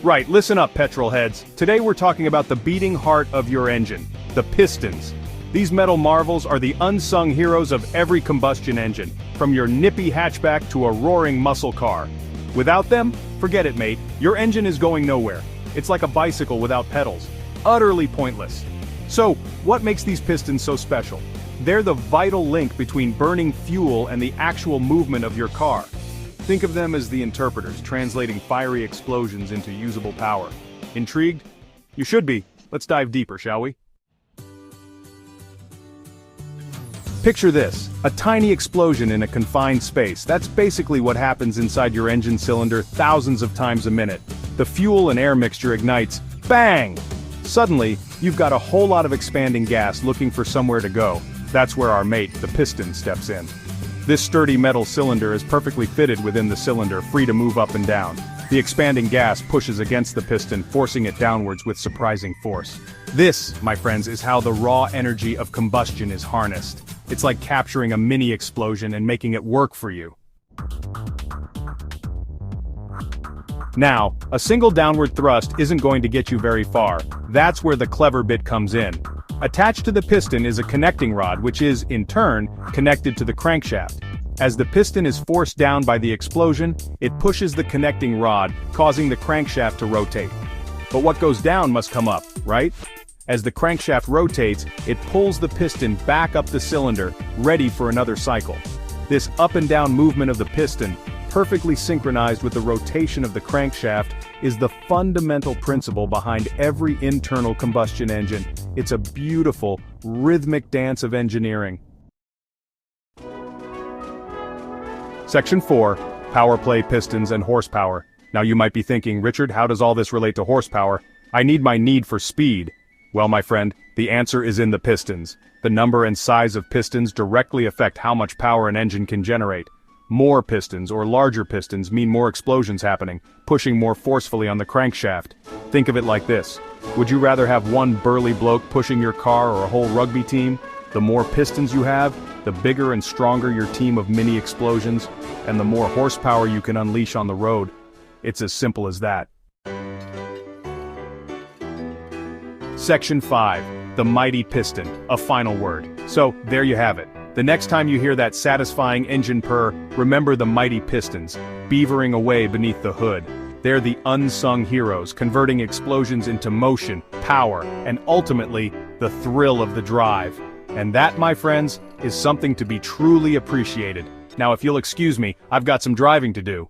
Right, listen up, petrol heads. Today we're talking about the beating heart of your engine, the pistons. These metal marvels are the unsung heroes of every combustion engine, from your nippy hatchback to a roaring muscle car. Without them, forget it, mate. Your engine is going nowhere. It's like a bicycle without pedals. Utterly pointless. So, what makes these pistons so special? They're the vital link between burning fuel and the actual movement of your car. Think of them as the interpreters, translating fiery explosions into usable power. Intrigued? You should be. Let's dive deeper, shall we? Picture this, a tiny explosion in a confined space. That's basically what happens inside your engine cylinder thousands of times a minute. The fuel and air mixture ignites, bang! Suddenly, you've got a whole lot of expanding gas looking for somewhere to go. That's where our mate, the piston, steps in. This sturdy metal cylinder is perfectly fitted within the cylinder, free to move up and down. The expanding gas pushes against the piston, forcing it downwards with surprising force. This, my friends, is how the raw energy of combustion is harnessed. It's like capturing a mini explosion and making it work for you. Now, a single downward thrust isn't going to get you very far. That's where the clever bit comes in. Attached to the piston is a connecting rod which is, in turn, connected to the crankshaft. As the piston is forced down by the explosion, it pushes the connecting rod, causing the crankshaft to rotate. But what goes down must come up, right? As the crankshaft rotates, it pulls the piston back up the cylinder, ready for another cycle. This up and down movement of the piston, perfectly synchronized with the rotation of the crankshaft, is the fundamental principle behind every internal combustion engine. It's a beautiful, rhythmic dance of engineering. Section 4. Power play pistons and horsepower. Now you might be thinking, Richard, how does all this relate to horsepower? I need my need for speed. Well, my friend, the answer is in the pistons. The number and size of pistons directly affect how much power an engine can generate. More pistons or larger pistons mean more explosions happening, pushing more forcefully on the crankshaft. Think of it like this. Would you rather have one burly bloke pushing your car or a whole rugby team? The more pistons you have, the bigger and stronger your team of mini explosions, and the more horsepower you can unleash on the road. It's as simple as that. Section 5. The mighty piston, a final word. So, there you have it. The next time you hear that satisfying engine purr, remember the mighty pistons, beavering away beneath the hood. They're the unsung heroes, converting explosions into motion, power, and ultimately, the thrill of the drive. And that, my friends, is something to be truly appreciated. Now if you'll excuse me, I've got some driving to do.